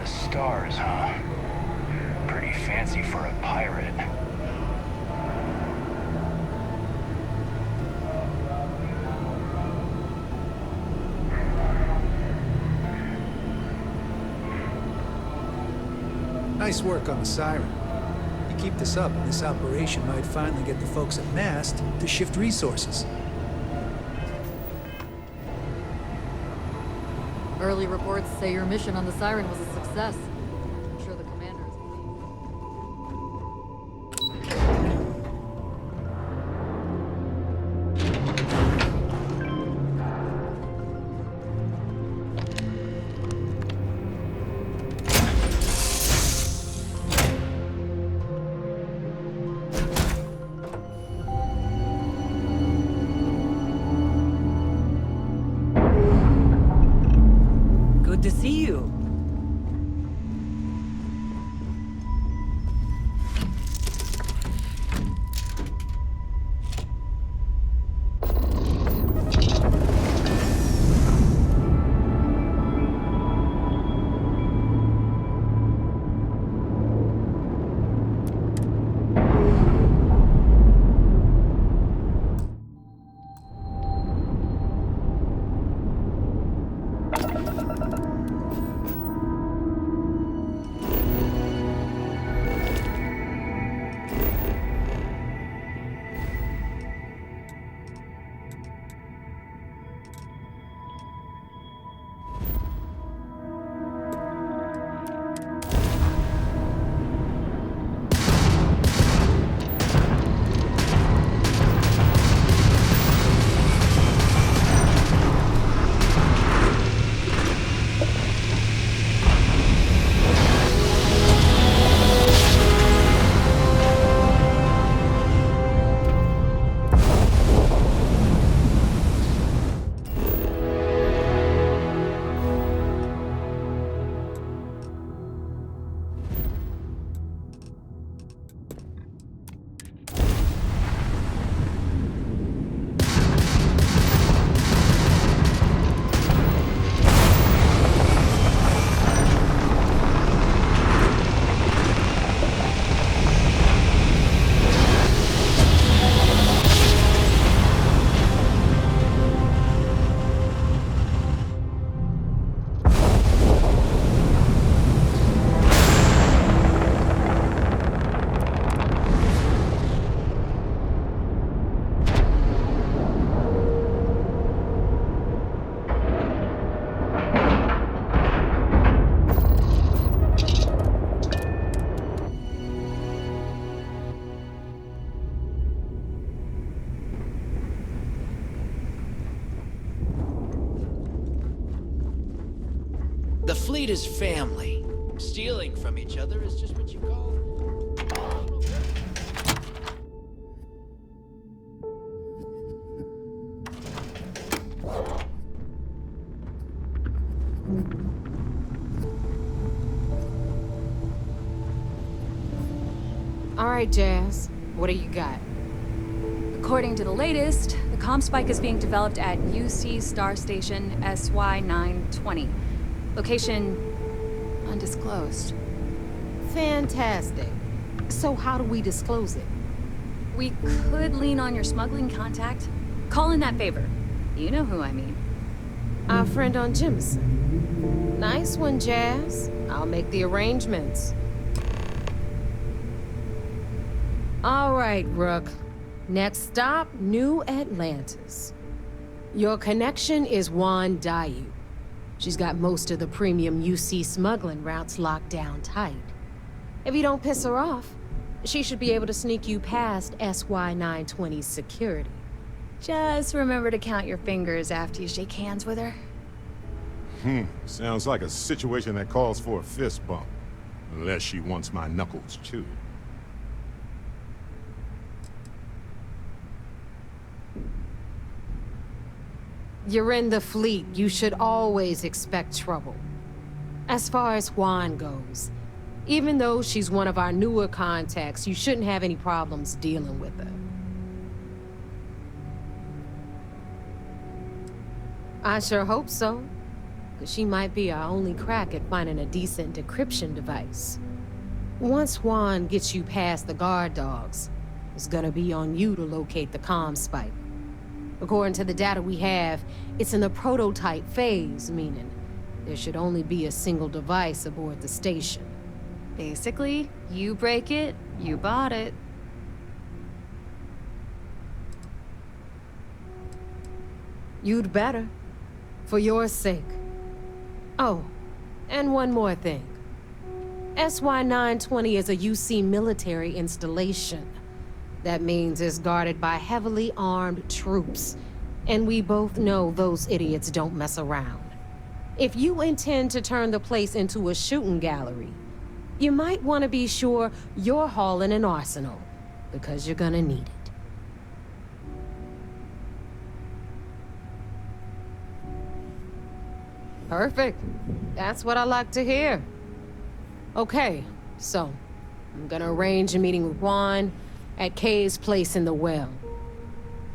the stars, huh? Pretty fancy for a pirate. Nice work on the siren. You keep this up, and this operation might finally get the folks at Mast to shift resources. Early reports say your mission on the siren was a success. I'm sure the commander is Good to see you. The fleet is family. Stealing from each other is just what you call... All right, Jazz. What do you got? According to the latest, the comm spike is being developed at UC Star Station SY-920. Location undisclosed. Fantastic. So how do we disclose it? We could lean on your smuggling contact. Call in that favor. You know who I mean. Our friend on Jimison. Nice one, Jazz. I'll make the arrangements. All right, Rook. Next stop, New Atlantis. Your connection is Juan Dayu. She's got most of the premium UC smuggling routes locked down tight. If you don't piss her off, she should be able to sneak you past SY-920's security. Just remember to count your fingers after you shake hands with her. Sounds like a situation that calls for a fist bump. Unless she wants my knuckles, too. You're in the fleet. You should always expect trouble. As far as Juan goes, even though she's one of our newer contacts, you shouldn't have any problems dealing with her. I sure hope so. that she might be our only crack at finding a decent decryption device. Once Juan gets you past the guard dogs, it's gonna be on you to locate the comm spike. According to the data we have, it's in the prototype phase, meaning there should only be a single device aboard the station. Basically, you break it, you bought it. You'd better. For your sake. Oh, and one more thing. SY-920 is a UC military installation. That means it's guarded by heavily armed troops. And we both know those idiots don't mess around. If you intend to turn the place into a shooting gallery, you might want to be sure you're hauling an arsenal, because you're gonna need it. Perfect. That's what I like to hear. Okay, so I'm gonna arrange a meeting with Juan at Kay's place in the well.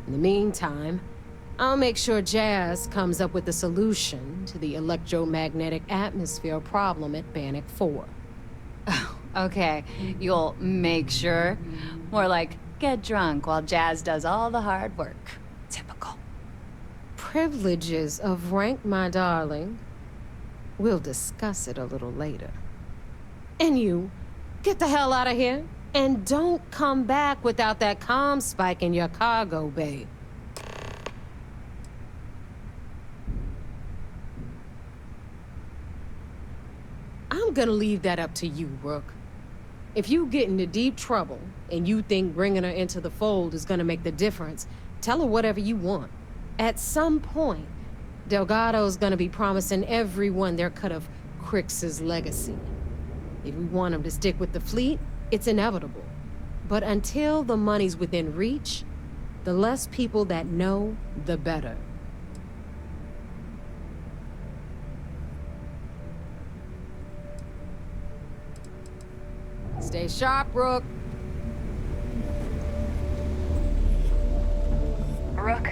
In the meantime, I'll make sure Jazz comes up with a solution to the electromagnetic atmosphere problem at Bannock 4. Okay, you'll make sure. More like, get drunk while Jazz does all the hard work. Typical. Privileges of rank, my darling. We'll discuss it a little later. And you, get the hell out of here. And don't come back without that comm spike in your cargo bay. I'm gonna leave that up to you, Rook. If you get into deep trouble, and you think bringing her into the fold is gonna make the difference, tell her whatever you want. At some point, Delgado's gonna be promising everyone their cut of Crix's legacy. If we want him to stick with the fleet, it's inevitable. But until the money's within reach, the less people that know, the better. Stay sharp, Rook. Rook.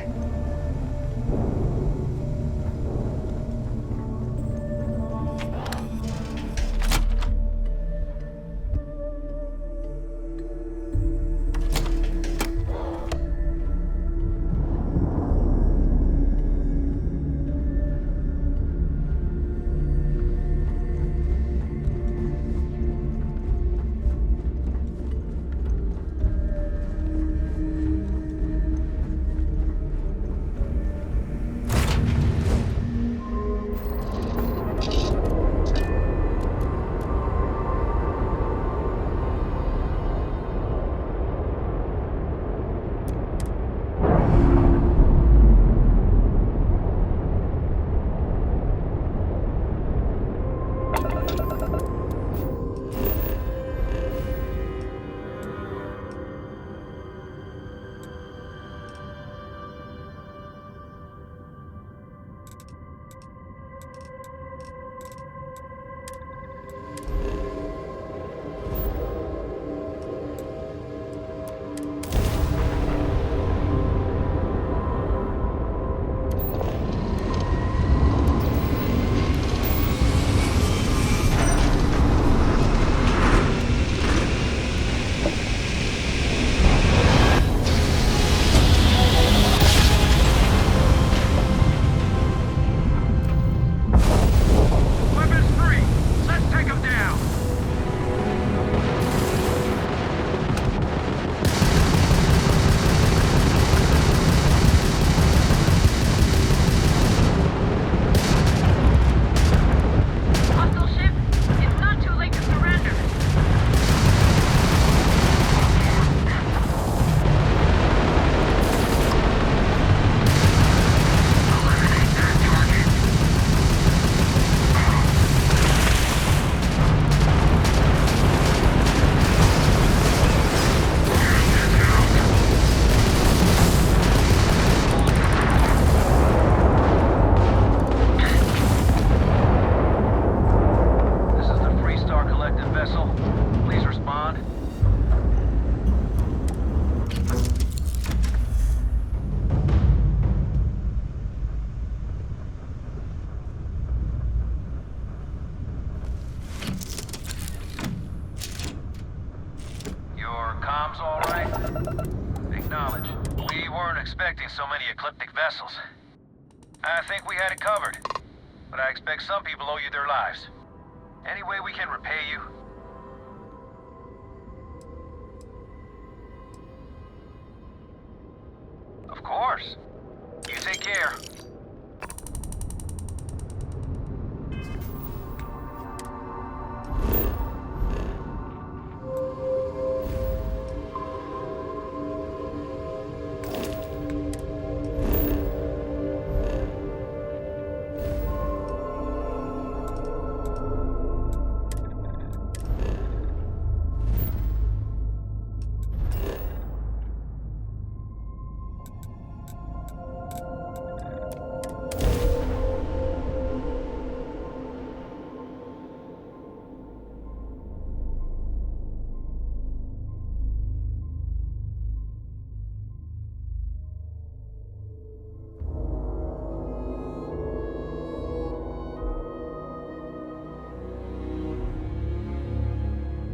all right? Acknowledge. We weren't expecting so many ecliptic vessels. I think we had it covered. But I expect some people owe you their lives. Any way we can repay you? Of course. You take care.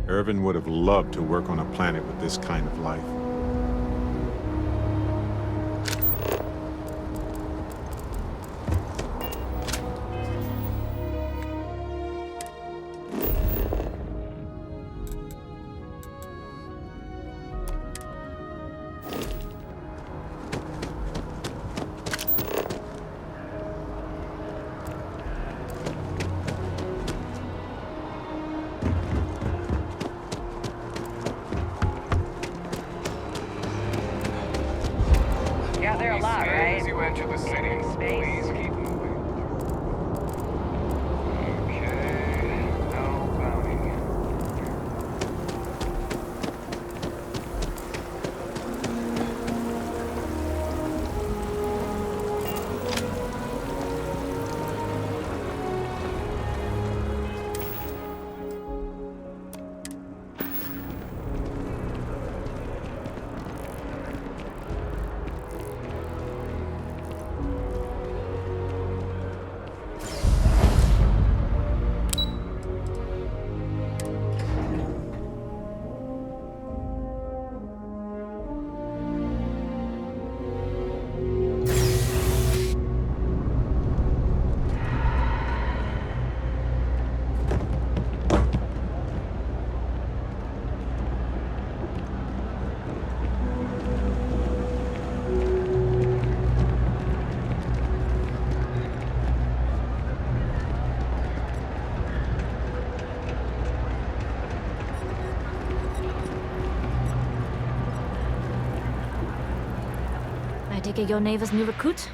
Irvin would have loved to work on a planet with this kind of life. Yeah, they're a lot, right? As you enter the city, please keep moving. Okay, no bounty. I take it your Navy's new recruit?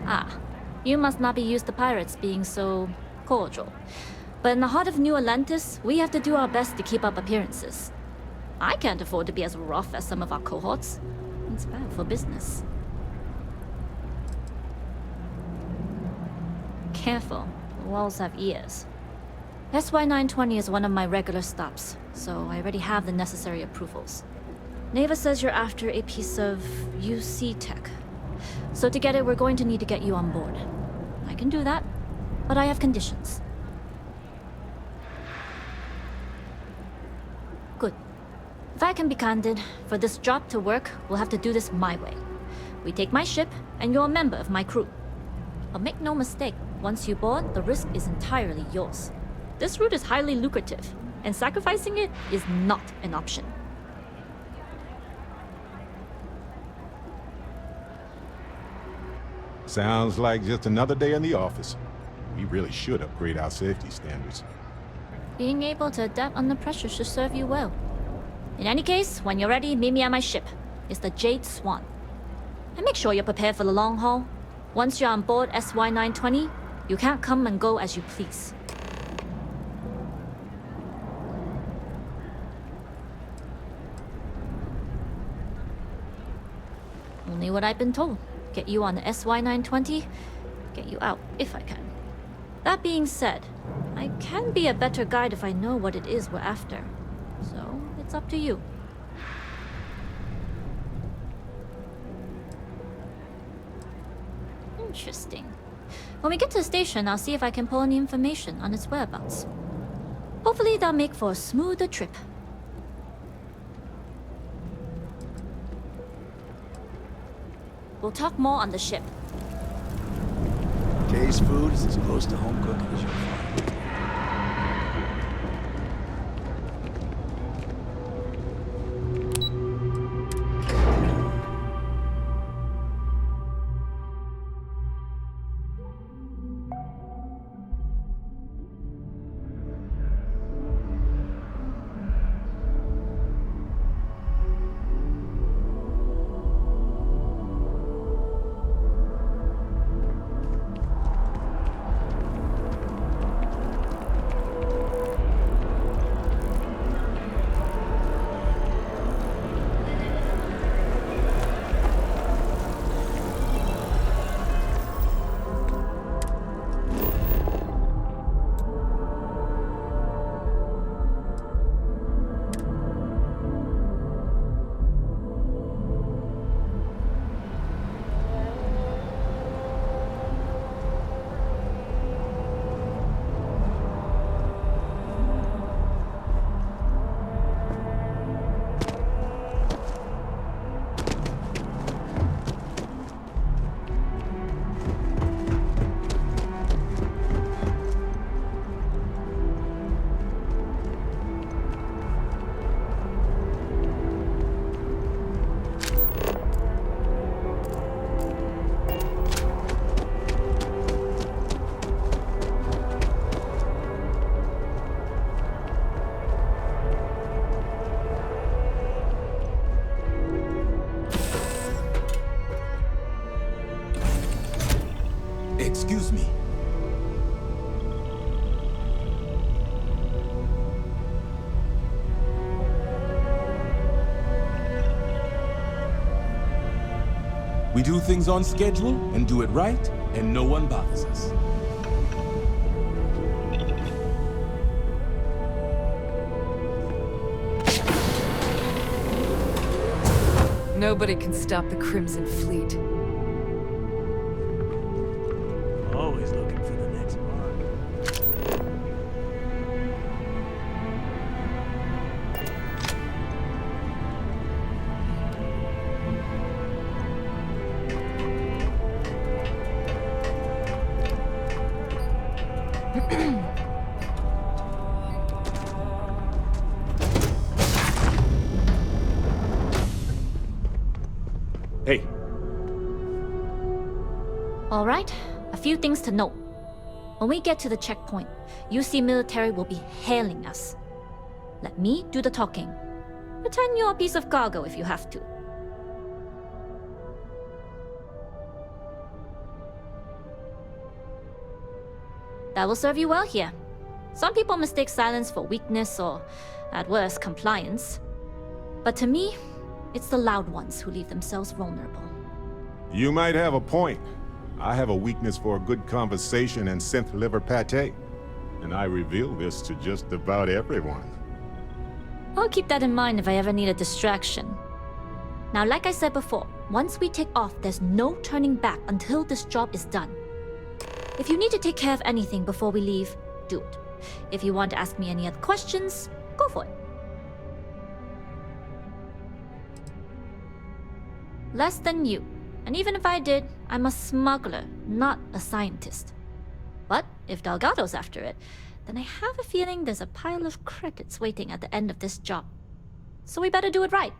Ah, you must not be used to pirates being so cordial. But in the heart of New Atlantis, we have to do our best to keep up appearances. I can't afford to be as rough as some of our cohorts. It's bad for business. Careful, the walls have ears. SY-920 is one of my regular stops, so I already have the necessary approvals. Neva says you're after a piece of UC tech. So to get it, we're going to need to get you on board. I can do that, but I have conditions. Good. If I can be candid, for this job to work, we'll have to do this my way. We take my ship, and you're a member of my crew. But make no mistake, once you board, the risk is entirely yours. This route is highly lucrative, and sacrificing it is not an option. Sounds like just another day in the office. We really should upgrade our safety standards. Being able to adapt under pressure should serve you well. In any case, when you're ready, meet me at my ship. It's the Jade Swan. And make sure you're prepared for the long haul. Once you're on board SY-920, you can't come and go as you please. Only what I've been told. Get you on the SY-920, get you out if I can. That being said, I can be a better guide if I know what it is we're after. So, it's up to you. Interesting. When we get to the station, I'll see if I can pull any information on its whereabouts. Hopefully, that'll make for a smoother trip. We'll talk more on the ship. Kay's food is as close to home cooking as you'll find. Excuse me. We do things on schedule and do it right, and no one bothers us. Nobody can stop the Crimson Fleet. Always looking for the next mark. Hey, All right, a few things to note. When we get to the checkpoint, UC military will be hailing us. Let me do the talking. Pretend you're a piece of cargo if you have to. That will serve you well here. Some people mistake silence for weakness or, at worst, compliance. But to me, it's the loud ones who leave themselves vulnerable. You might have a point. I have a weakness for a good conversation and synth liver pate. And I reveal this to just about everyone. I'll keep that in mind if I ever need a distraction. Now, like I said before, once we take off, there's no turning back until this job is done. If you need to take care of anything before we leave, do it. If you want to ask me any other questions, go for it. Less than you. And even if I did, I'm a smuggler, not a scientist. But if Delgado's after it, then I have a feeling there's a pile of credits waiting at the end of this job. So we better do it right.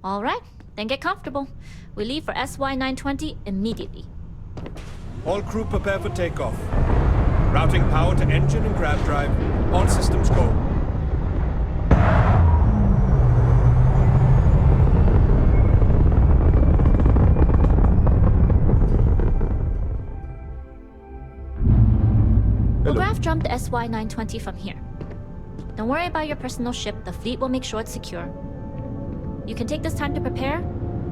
All right, then get comfortable. We leave for SY-920 immediately. All crew prepare for takeoff. Routing power to engine and grav drive. All systems go. We'll grav jump the SY-920 from here. Don't worry about your personal ship. The fleet will make sure it's secure. You can take this time to prepare.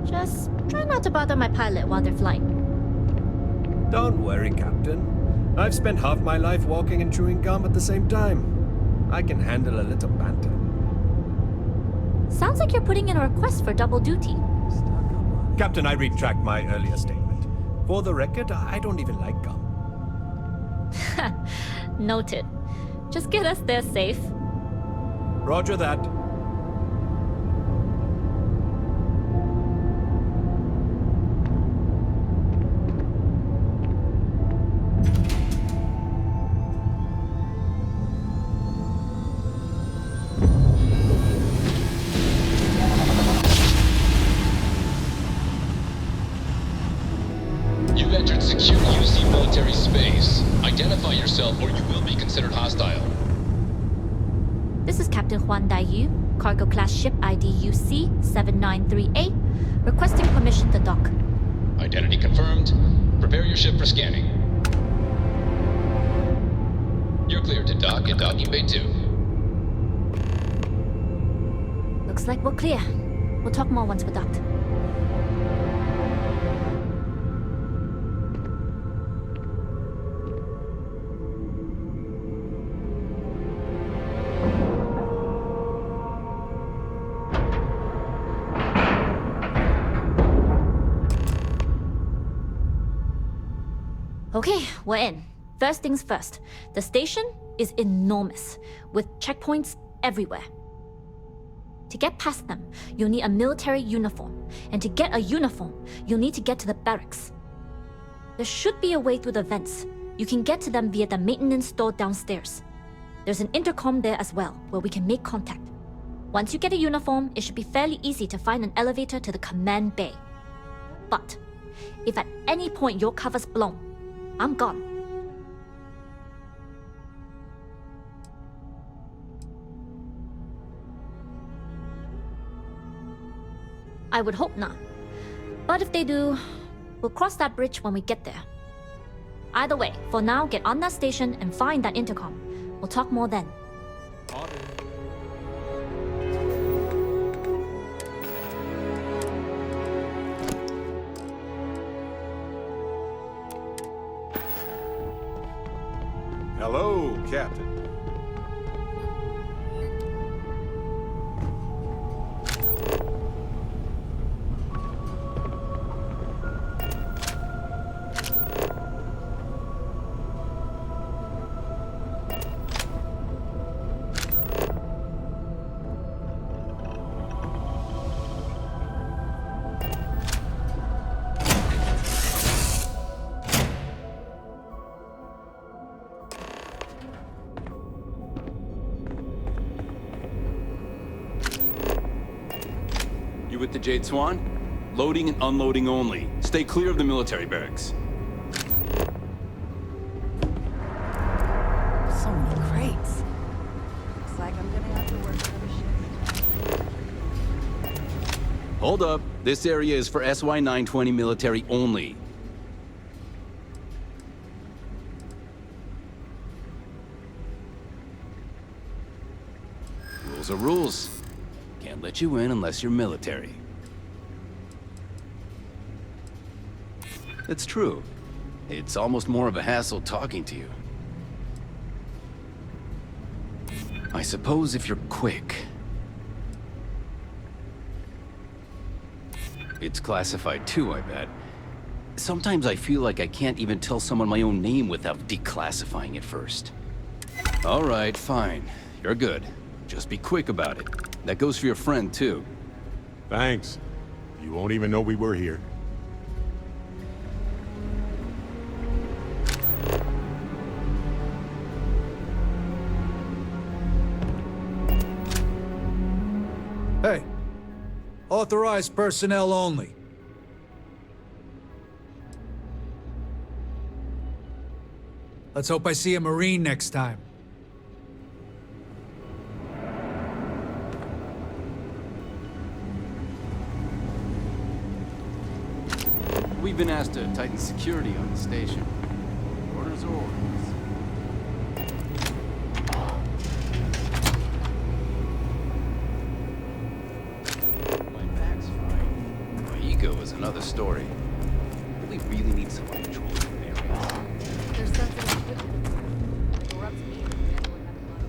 Just try not to bother my pilot while they're flying. Don't worry, Captain. I've spent half my life walking and chewing gum at the same time. I can handle a little banter. Sounds like you're putting in a request for double duty. Captain, I retract my earlier statement. For the record, I don't even like gum. Noted. Just get us there safe. Roger that. You've entered secure UC military space. Identify yourself or you will be considered hostile. This is Captain Huan Daiyu, cargo class ship ID UC-793A, requesting permission to dock. Identity confirmed. Prepare your ship for scanning. You're cleared to dock at docking bay 2. Looks like we're clear. We'll talk more once we're docked. Okay, we're in. First things first. The station is enormous, with checkpoints everywhere. To get past them, you'll need a military uniform. And to get a uniform, you'll need to get to the barracks. There should be a way through the vents. You can get to them via the maintenance store downstairs. There's an intercom there as well, where we can make contact. Once you get a uniform, it should be fairly easy to find an elevator to the command bay. But if at any point your cover's blown, I'm gone. I would hope not. But if they do, we'll cross that bridge when we get there. Either way, for now, get on that station and find that intercom. We'll talk more then. Hello, Captain. You with the Jade Swan? Loading and unloading only. Stay clear of the military barracks. So many crates. Looks like I'm gonna have to work another shift. Hold up. This area is for SY-920 military only. Rules are rules. Can't let you in unless you're military. It's true. It's almost more of a hassle talking to you. I suppose if you're quick. It's classified too, I bet. Sometimes I feel like I can't even tell someone my own name without declassifying it first. All right, fine. You're good. Just be quick about it. That goes for your friend, too. Thanks. You won't even know we were here. Hey, authorized personnel only. Let's hope I see a Marine next time. We've been asked to tighten security on the station. Orders are orders. My back's fine. My ego is another story. We really need someone controlling the area. There's sensitive equipment. Or up to me. Anyone having luck.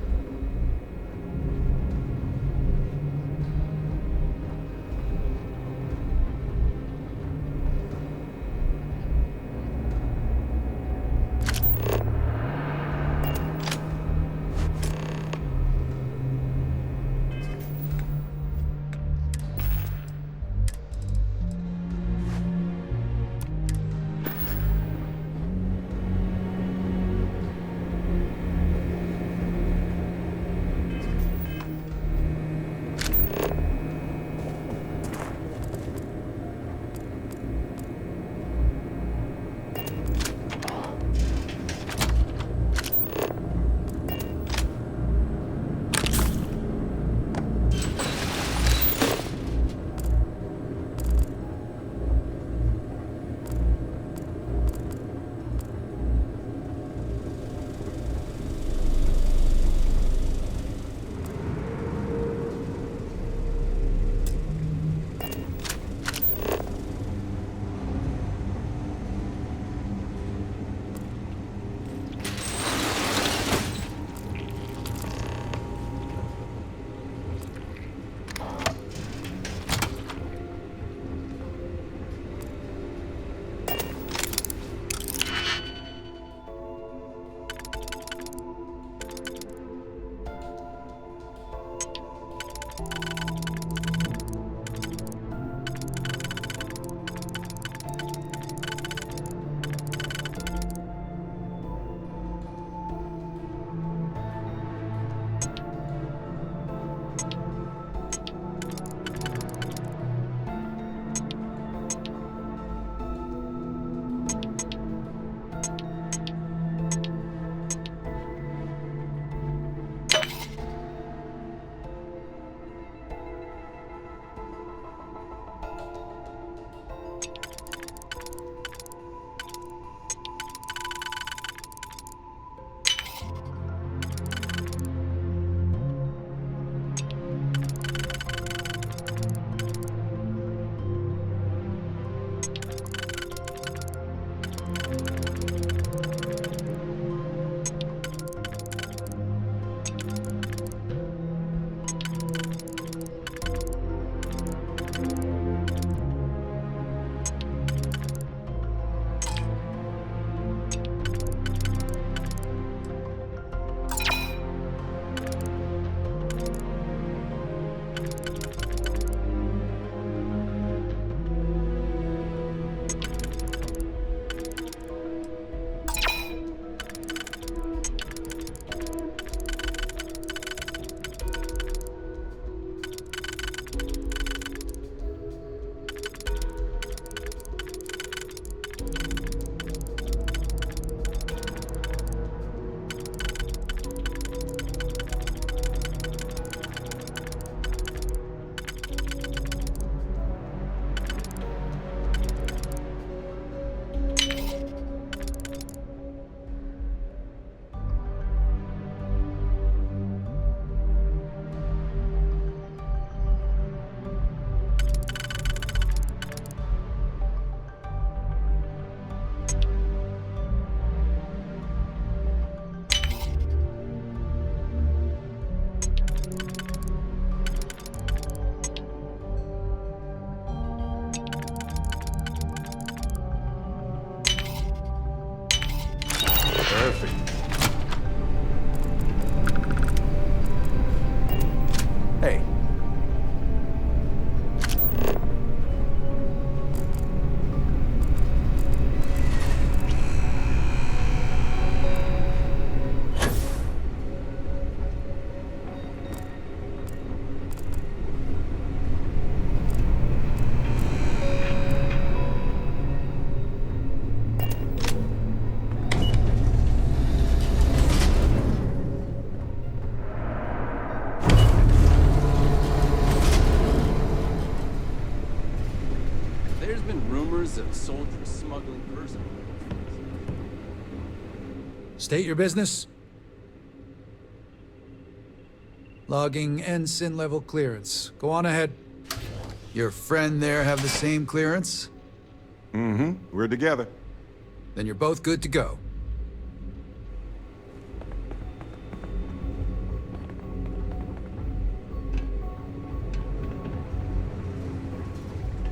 Perfect. Hey. There's been rumors of soldiers smuggling person. State your business. Logging ensign level clearance. Go on ahead. Your friend there have the same clearance? Mm-hmm. We're together. Then you're both good to go.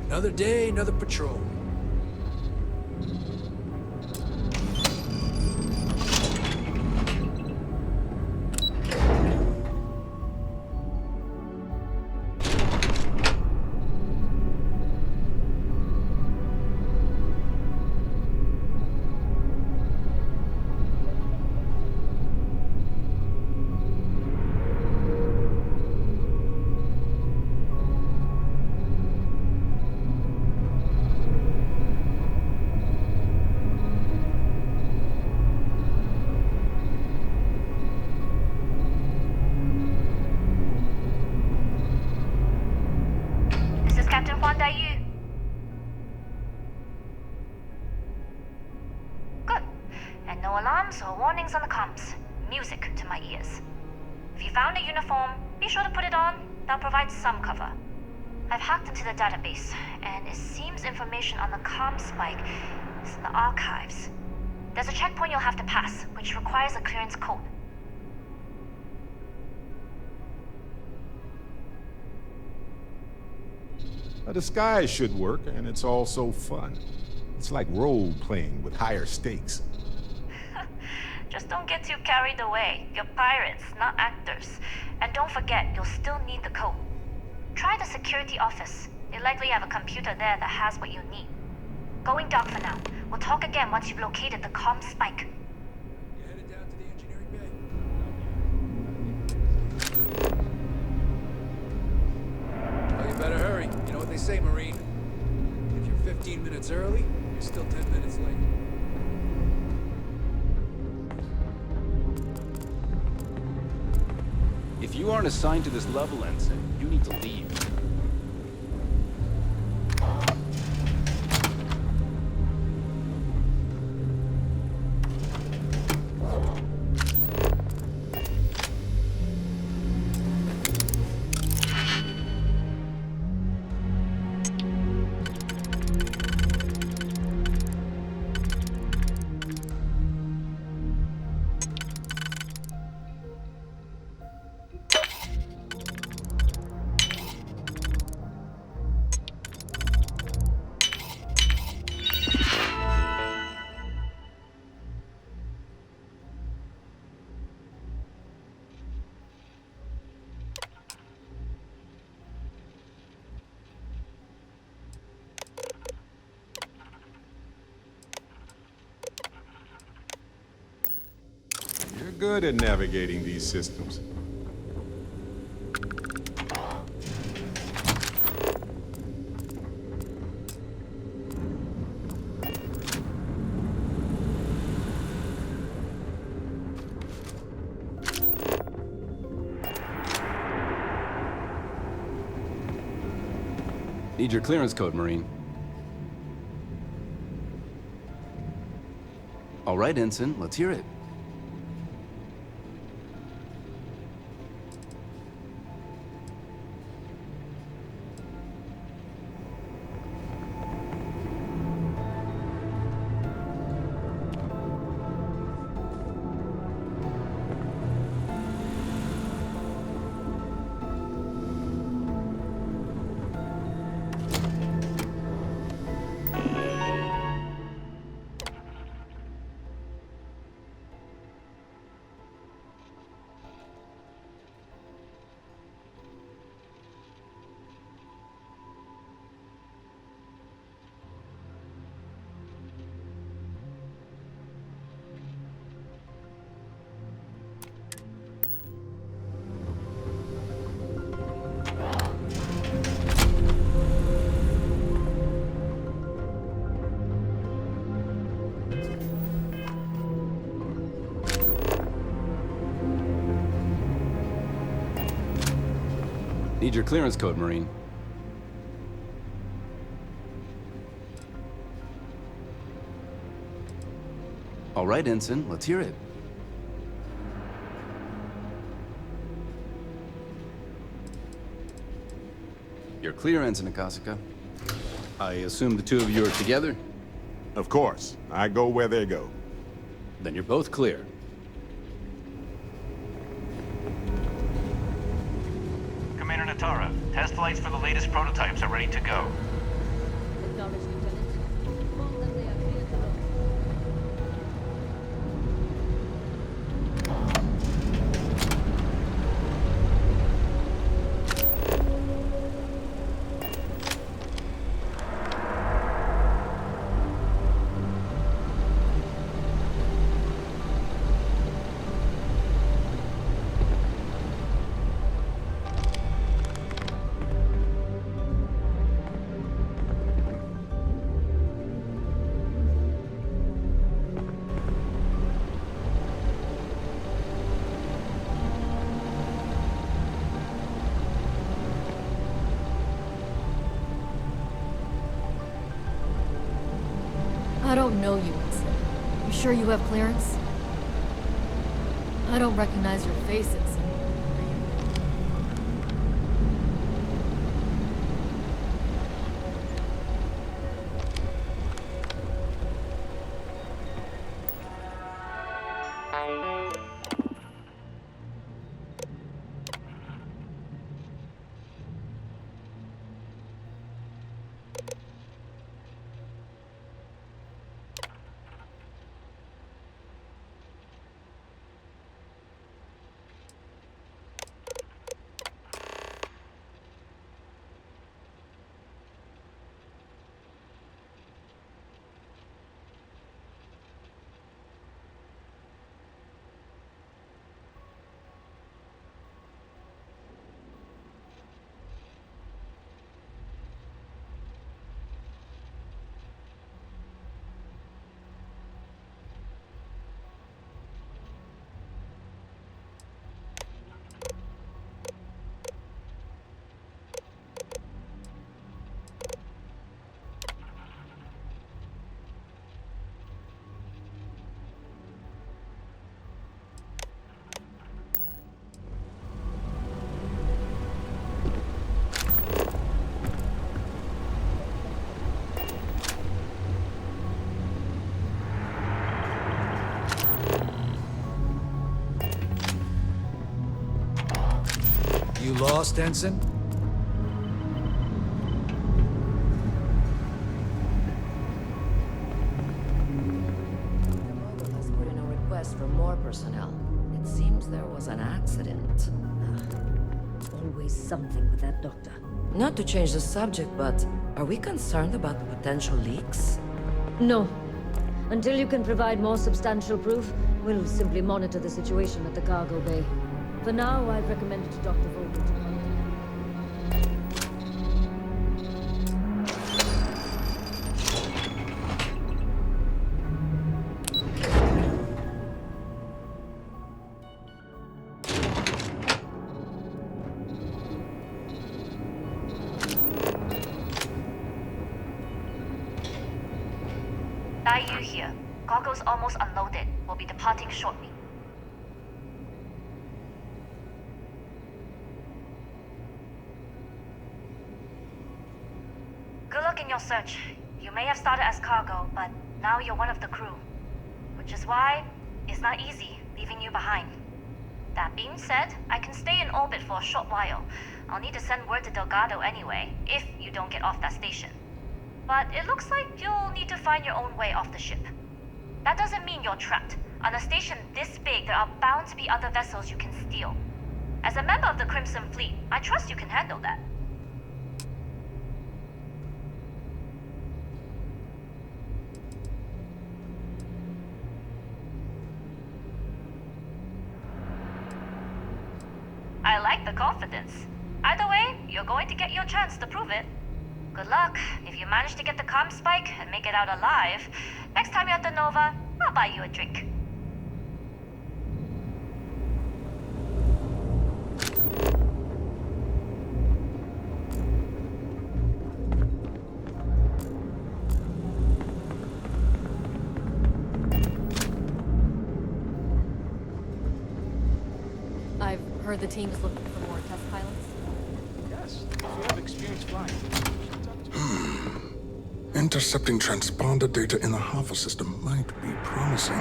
Another day, another patrol. Good. And no alarms or warnings on the comms. Music to my ears. If you found a uniform, be sure to put it on. That'll provide some cover. I've hacked into the database, and it seems information on the comm spike is in the archives. There's a checkpoint you'll have to pass, which requires a clearance code. A disguise should work, and it's also fun. It's like role-playing with higher stakes. Just don't get too carried away. You're pirates, not actors. And don't forget, you'll still need the code. Try the security office. They likely have a computer there that has what you need. Going dark for now. We'll talk again once you've located the comm spike. You headed down to the engineering bay? Well, you better hurry. You know what they say, Marine. If you're 15 minutes early, you're still 10 minutes late. If you aren't assigned to this level, Ensign, you need to leave. You're good at navigating these systems. Need your clearance code, Marine. All right, Ensign, let's hear it. need your clearance code, Marine. All right, Ensign, let's hear it. You're clear, Ensign Akasaka. I assume the two of you are together? Of course. I go where they go. Then you're both clear. Commander Natara, test flights for the latest prototypes are ready to go. I don't know you, Ensign. You sure you have clearance? I don't recognize your face, Ensign. You lost, Ensign? Has put in a request for more personnel. It seems there was an accident. Always something with that doctor. Not to change the subject, but are we concerned about the potential leaks? No. Until you can provide more substantial proof, we'll simply monitor the situation at the cargo bay. For now, I'd recommend it to Dr. Vogel to contact. Daiyu here. Cargo's almost unloaded. We'll be departing shortly. Good luck in your search. You may have started as cargo, but now you're one of the crew. Which is why it's not easy leaving you behind. That being said, I can stay in orbit for a short while. I'll need to send word to Delgado anyway, if you don't get off that station. But it looks like you'll need to find your own way off the ship. That doesn't mean you're trapped. On a station this big, there are bound to be other vessels you can steal. As a member of the Crimson Fleet, I trust you can handle that. I like the confidence. Either way, you're going to get your chance to prove it. Good luck. If you manage to get the comm spike and make it out alive, next time you're at the Nova, I'll buy you a drink. Heard the team is looking for more test pilots. Yes, if you have experience flying. Intercepting transponder data in the Alpha system might be promising.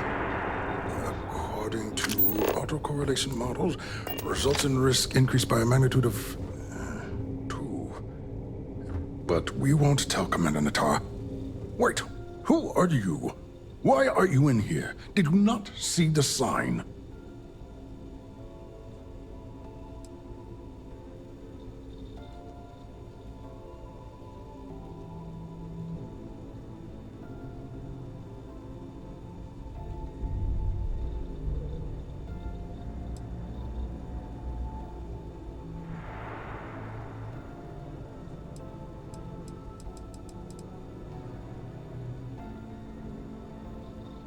According to autocorrelation models, results in risk increased by a magnitude of 2. But we won't tell Commander Natar. Wait, who are you? Why are you in here? Did you not see the sign?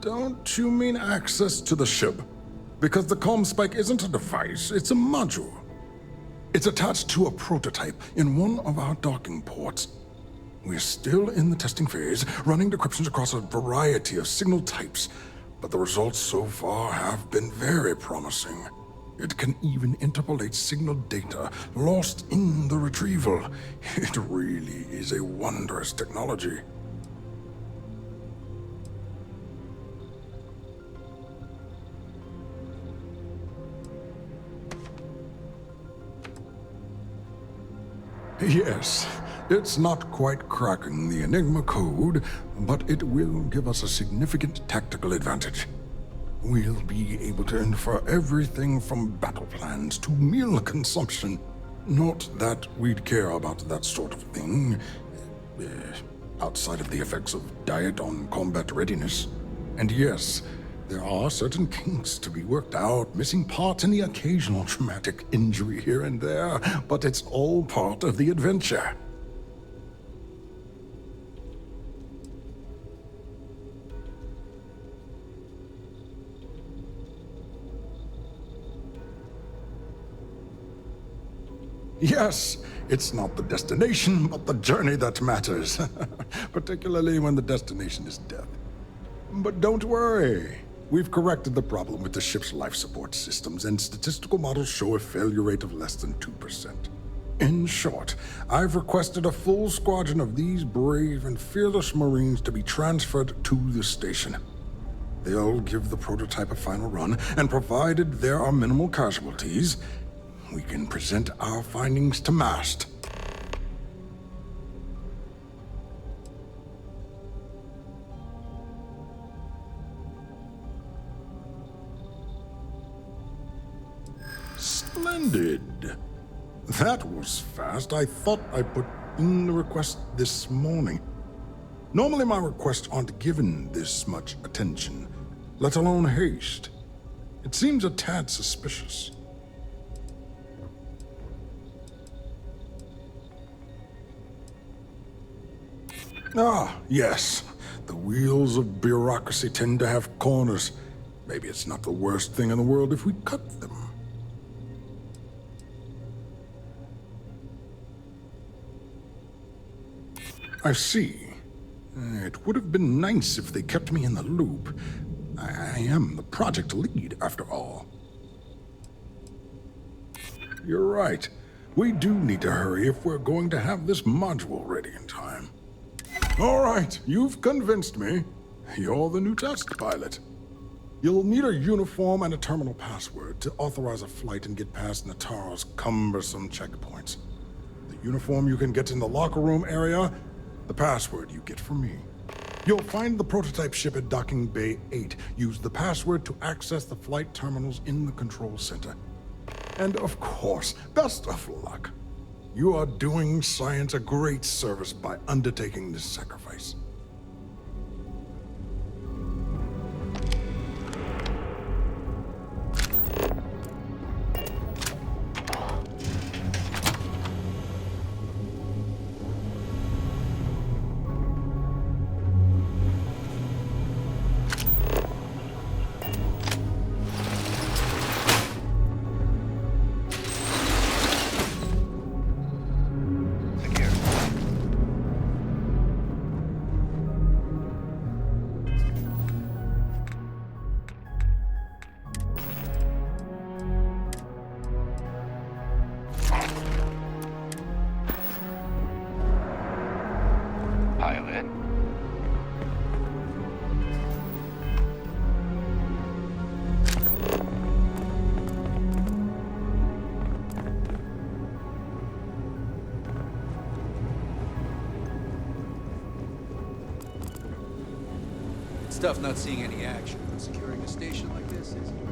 Don't you mean access to the ship? Because the comm spike isn't a device, it's a module. It's attached to a prototype in one of our docking ports. We're still in the testing phase, running decryptions across a variety of signal types, but the results so far have been very promising. It can even interpolate signal data lost in the retrieval. It really is a wondrous technology. Yes, it's not quite cracking the Enigma code, but it will give us a significant tactical advantage. We'll be able to infer everything from battle plans to meal consumption. Not that we'd care about that sort of thing, outside of the effects of diet on combat readiness. And yes, there are certain kinks to be worked out, missing parts and the occasional traumatic injury here and there, but it's all part of the adventure. Yes, it's not the destination, but the journey that matters, particularly when the destination is death. But don't worry. We've corrected the problem with the ship's life support systems, and statistical models show a failure rate of less than 2%. In short, I've requested a full squadron of these brave and fearless Marines to be transferred to the station. They'll give the prototype a final run, and provided there are minimal casualties, we can present our findings to MAST. Splendid. That was fast. I thought I put in the request this morning. Normally my requests aren't given this much attention, let alone haste. It seems a tad suspicious. Ah, yes. The wheels of bureaucracy tend to have corners. Maybe it's not the worst thing in the world if we cut them. I see. It would have been nice if they kept me in the loop. I am the project lead, after all. You're right. We do need to hurry if we're going to have this module ready in time. All right, you've convinced me. You're the new test pilot. You'll need a uniform and a terminal password to authorize a flight and get past Natara's cumbersome checkpoints. The uniform you can get in the locker room area, the password you get from me. You'll find the prototype ship at Docking Bay 8. Use the password to access the flight terminals in the control center. And of course, best of luck. You are doing science a great service by undertaking this sacrifice. It's tough not seeing any action when securing a station like this, isn't it?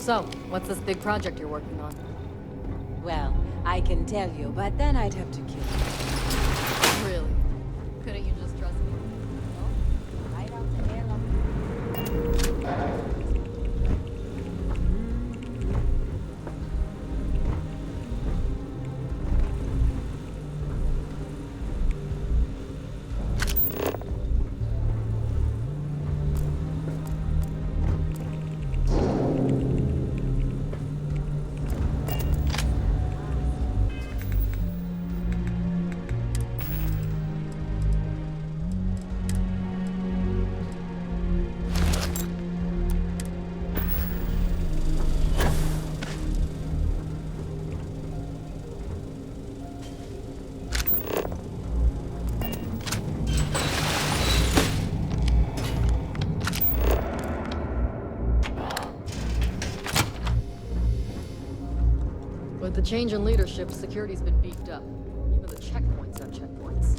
So, what's this big project you're working on? Well, I can tell you, but then I'd have to kill you. Really? Couldn't you just trust me? Right out the airlock. With the change in leadership, security's been beefed up. Even the checkpoints have checkpoints.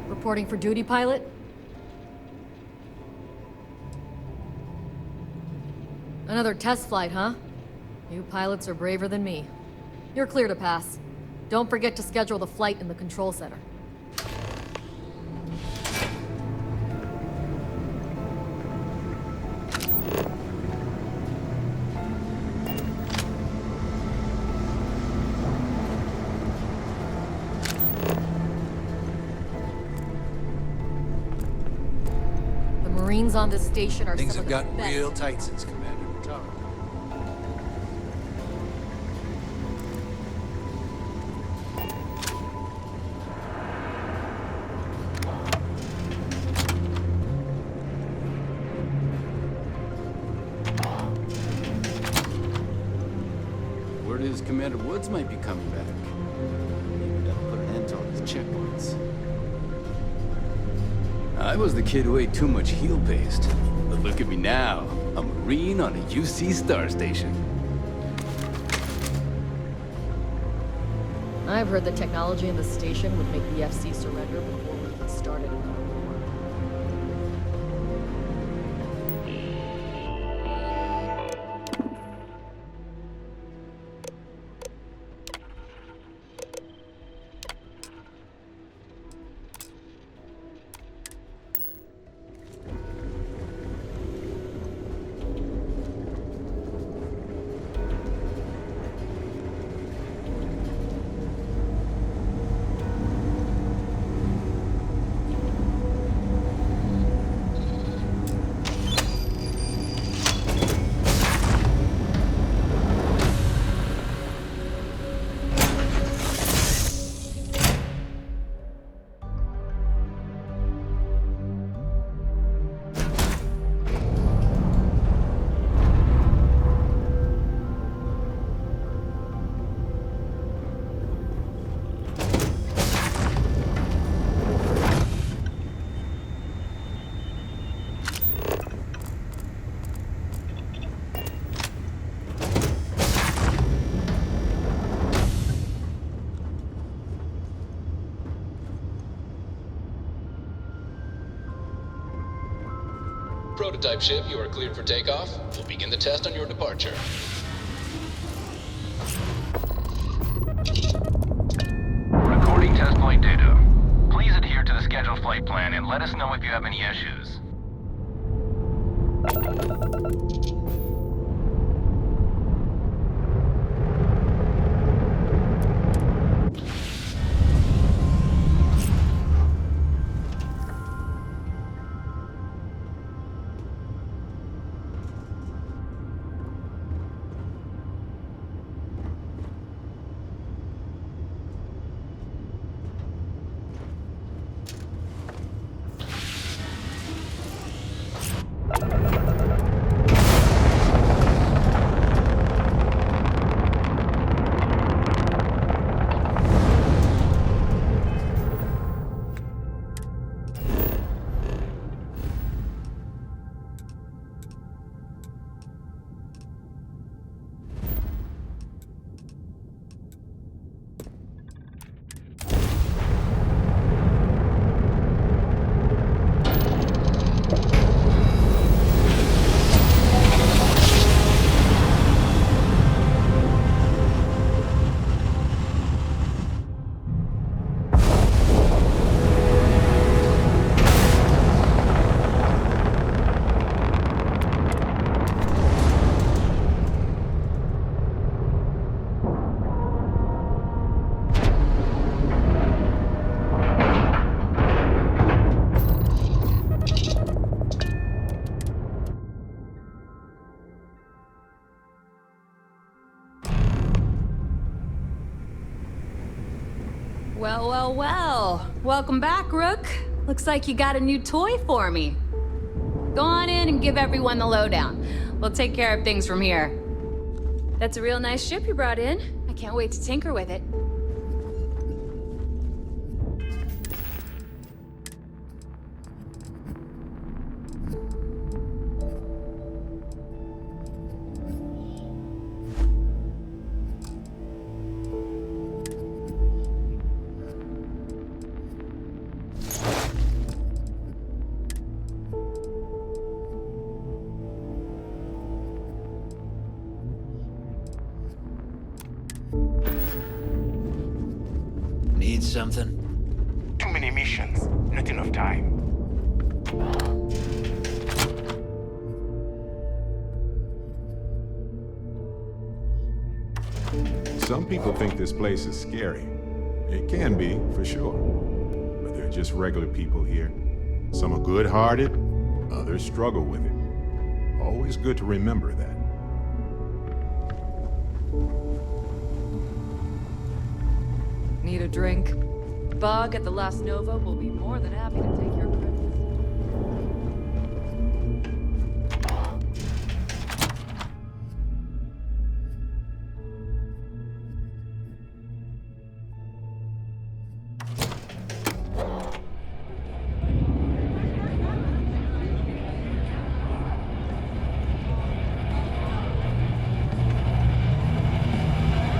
Reporting for duty, pilot? Another test flight, huh? You pilots are braver than me. You're clear to pass. Don't forget to schedule the flight in the control center. Marines on this station are Things some have of the gotten best. real tight since Commander Natara. Word is Commander Woods might be coming back. Maybe that'll put an end to all these checkpoints. I was the kid who ate too much heel paste. But look at me now, a Marine on a UC star station. I've heard the technology in the station would make the FC surrender before we even started another war. Prototype ship, you are cleared for takeoff. We'll begin the test on your departure. Recording test flight data. Please adhere to the scheduled flight plan and let us know if you have any issues. Well, well. Welcome back, Rook. Looks like you got a new toy for me. Go on in and give everyone the lowdown. We'll take care of things from here. That's a real nice ship you brought in. I can't wait to tinker with it. Need something? Too many missions, not enough time. Some people think this place is scary. It can be, for sure. But they're just regular people here. Some are good-hearted, others struggle with it. Always good to remember that. Need a drink? Bug at the Last Nova will be more than happy to take your credit.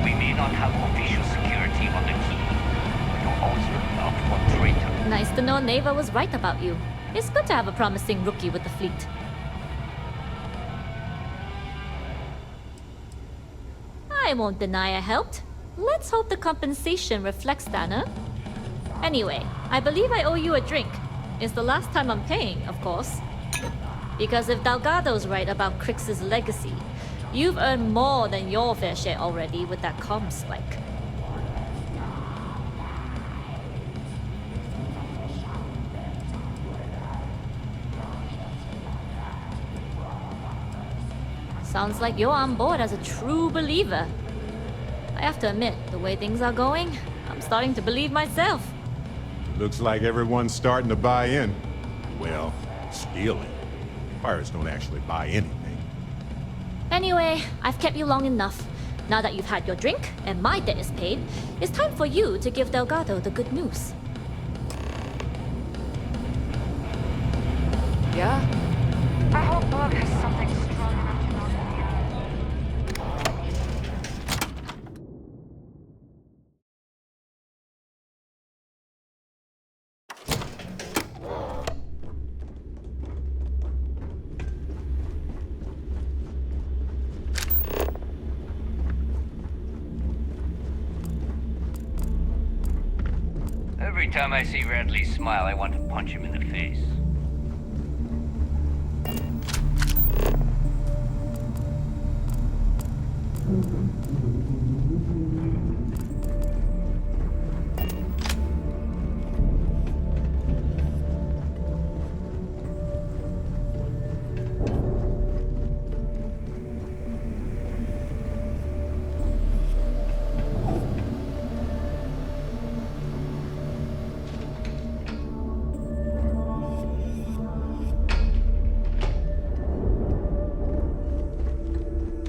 We may not have official security on the key, but you're also not one traitor. Nice to know Neva was right about you. It's good to have a promising rookie with the fleet. I won't deny I helped. Let's hope the compensation reflects that, huh? Anyway, I believe I owe you a drink. It's the last time I'm paying, of course. Because if Delgado's right about Crix's legacy, you've earned more than your fair share already with that comm spike. Sounds like you're on board as a true believer. I have to admit, the way things are going, I'm starting to believe myself. Looks like everyone's starting to buy in. Well, stealing. Pirates don't actually buy anything. Anyway, I've kept you long enough. Now that you've had your drink and my debt is paid, it's time for you to give Delgado the good news. Yeah? I hope Bug has something strong enough to knock me out. Every time I see Radley smile, I want to punch him in the face.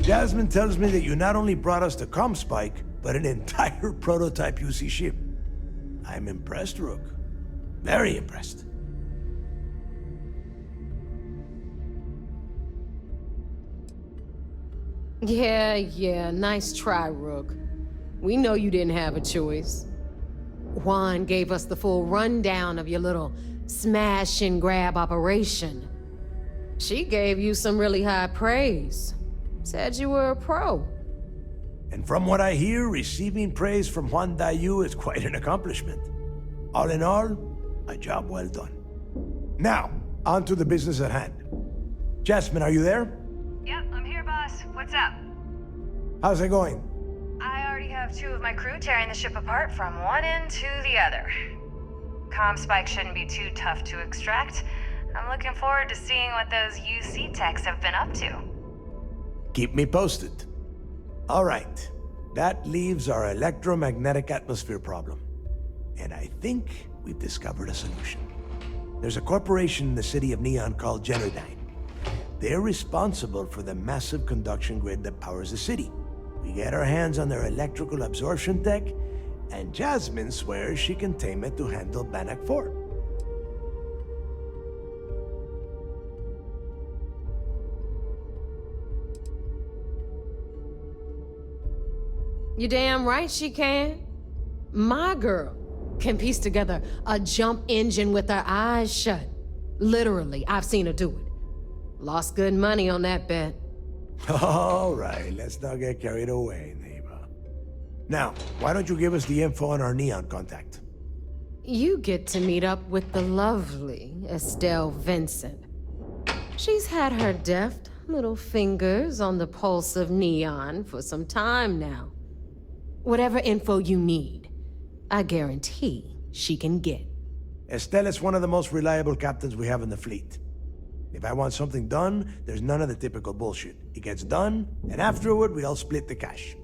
Jasmine tells me that you not only brought us the comm spike, but an entire prototype UC ship. I'm impressed, Rook. Very impressed. Yeah, nice try, Rook. We know you didn't have a choice. Juan gave us the full rundown of your little smash and grab operation. She gave you some really high praise. Said you were a pro. And from what I hear, receiving praise from Juan Dayu is quite an accomplishment. All in all, a job well done. Now, on to the business at hand. Jasmine, are you there? Yep, I'm here, boss. What's up? How's it going? I already have 2 of my crew tearing the ship apart from one end to the other. Comm spike shouldn't be too tough to extract. I'm looking forward to seeing what those UC techs have been up to. Keep me posted. All right. That leaves our electromagnetic atmosphere problem. And I think we've discovered a solution. There's a corporation in the city of Neon called Generdyne. They're responsible for the massive conduction grid that powers the city. We get our hands on their electrical absorption tech, and Jasmine swears she can tame it to handle Bannock 4. You damn right she can. My girl can piece together a jump engine with her eyes shut. Literally, I've seen her do it. Lost good money on that bet. All right, let's not get carried away, neighbor. Now, why don't you give us the info on our Neon contact? You get to meet up with the lovely Estelle Vincent. She's had her deft little fingers on the pulse of Neon for some time now. Whatever info you need, I guarantee she can get. Estelle is one of the most reliable captains we have in the fleet. If I want something done, there's none of the typical bullshit. It gets done, and afterward, we all split the cash.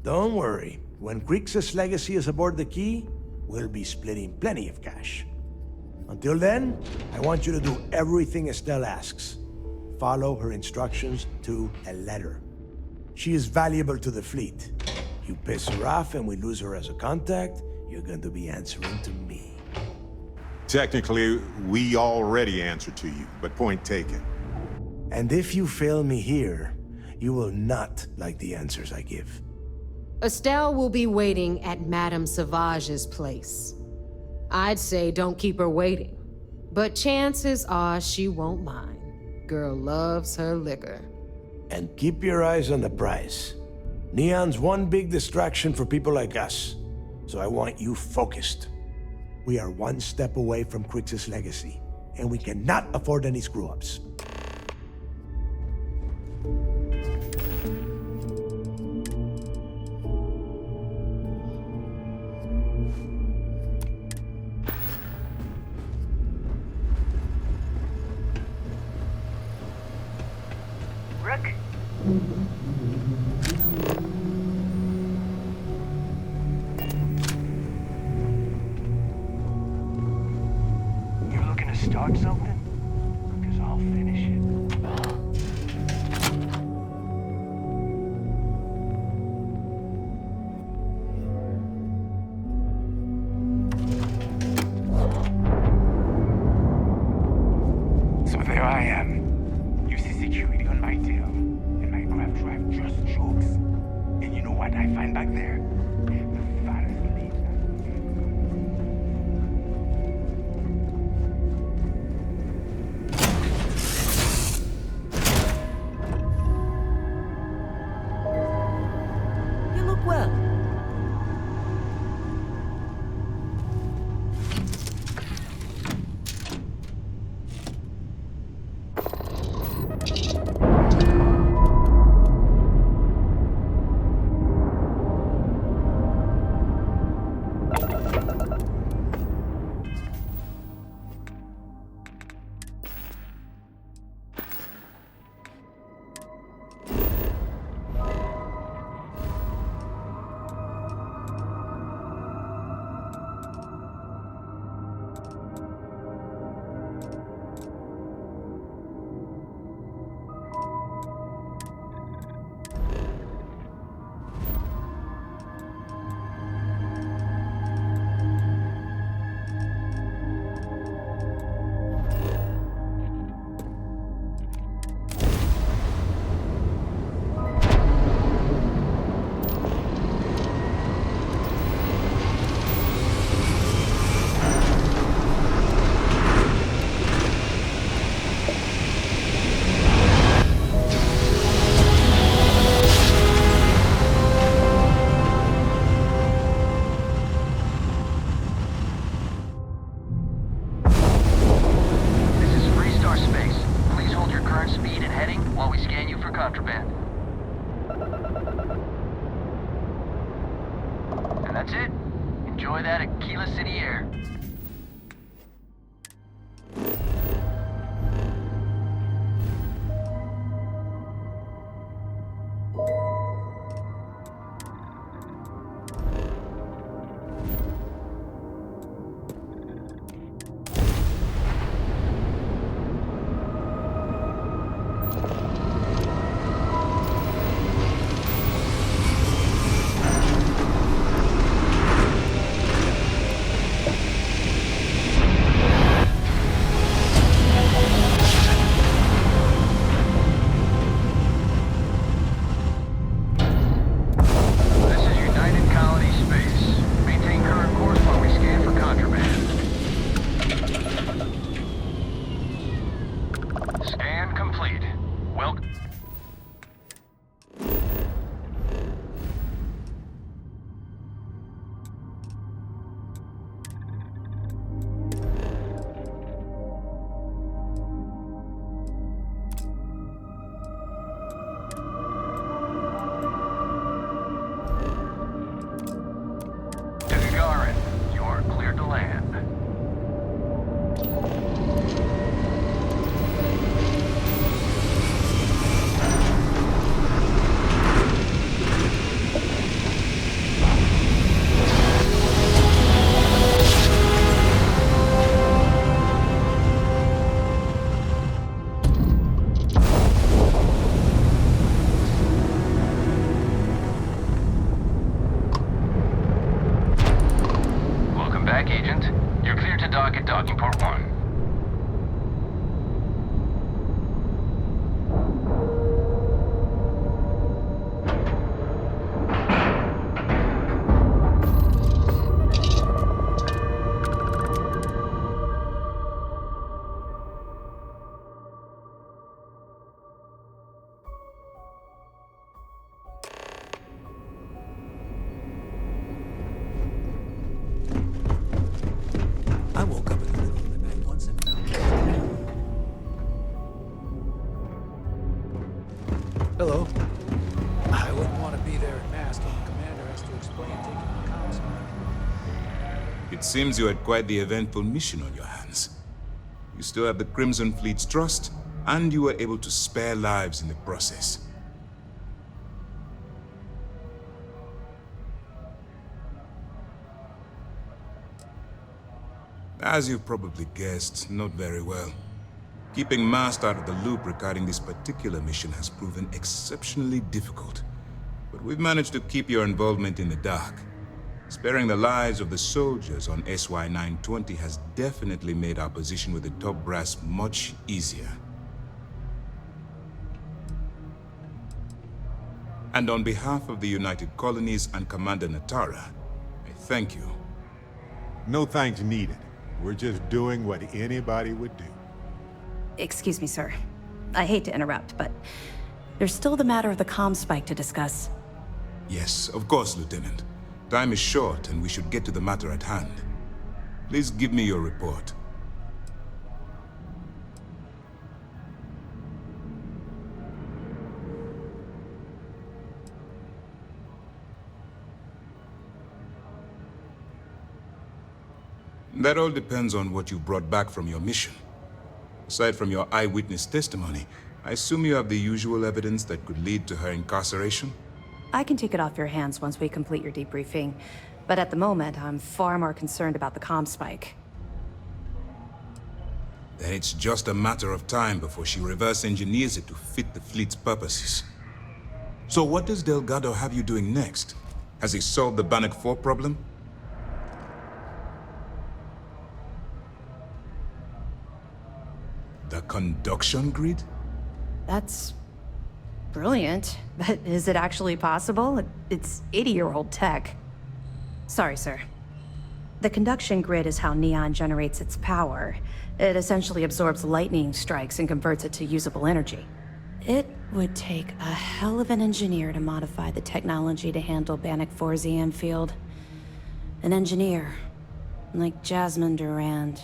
Don't worry. When Crixus' legacy is aboard the Key, we'll be splitting plenty of cash. Until then, I want you to do everything Estelle asks. Follow her instructions to a letter. She is valuable to the fleet. You piss her off and we lose her as a contact, you're going to be answering to me. Technically, we already answered to you, but point taken. And if you fail me here, you will not like the answers I give. Estelle will be waiting at Madame Sauvage's place. I'd say don't keep her waiting, but chances are she won't mind. Girl loves her liquor. And keep your eyes on the prize. Neon's one big distraction for people like us, so I want you focused. We are one step away from Crixus' legacy, and we cannot afford any screw-ups. Rook? You looking to start something? Because I'll finish it. So there I am. You see security on my tail, and my grab drive just chokes. And you know what I find back there? The fattest lead. You look well. contraband. And that's it. Enjoy that Aquila City air. Well... You're cleared to land. Welcome back, Agent. You're cleared to dock at docking port 1. I woke up in the middle of the night once and found... Hello. I wouldn't want to be there at mast when the commander has to explain taking the comms back. It seems you had quite the eventful mission on your hands. You still have the Crimson Fleet's trust, and you were able to spare lives in the process. As you've probably guessed, not very well. Keeping Mast out of the loop regarding this particular mission has proven exceptionally difficult. But we've managed to keep your involvement in the dark. Sparing the lives of the soldiers on SY-920 has definitely made our position with the top brass much easier. And on behalf of the United Colonies and Commander Natara, I thank you. No thanks needed. We're just doing what anybody would do. Excuse me, sir. I hate to interrupt, but there's still the matter of the comm spike to discuss. Yes, of course, Lieutenant. Time is short, and we should get to the matter at hand. Please give me your report. That all depends on what you brought back from your mission. Aside from your eyewitness testimony, I assume you have the usual evidence that could lead to her incarceration? I can take it off your hands once we complete your debriefing, but at the moment, I'm far more concerned about the comm spike. Then it's just a matter of time before she reverse engineers it to fit the fleet's purposes. So what does Delgado have you doing next? Has he solved the Bannock 4 problem? The conduction grid? That's brilliant, but is it actually possible? It's 80-year-old tech. Sorry, sir. The conduction grid is how Neon generates its power. It essentially absorbs lightning strikes and converts it to usable energy. It would take a hell of an engineer to modify the technology to handle Bannock 4's EM field. An engineer, like Jasmine Durand.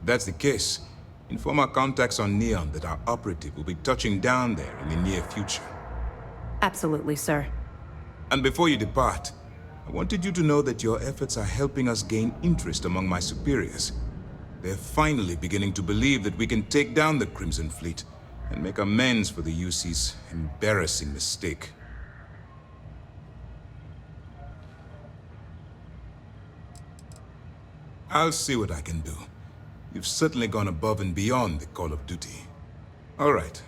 If that's the case, inform our contacts on Neon that our operative will be touching down there in the near future. Absolutely, sir. And before you depart, I wanted you to know that your efforts are helping us gain interest among my superiors. They're finally beginning to believe that we can take down the Crimson Fleet and make amends for the UC's embarrassing mistake. I'll see what I can do. You've certainly gone above and beyond the call of duty. All right,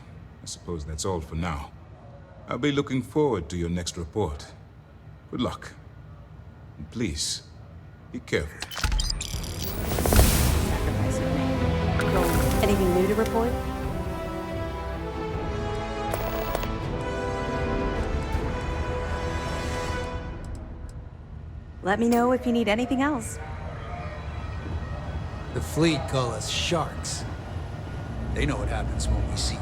I suppose that's all for now. I'll be looking forward to your next report. Good luck. And please, be careful. Anything new to report? Let me know if you need anything else. The fleet call us sharks. They know what happens when we see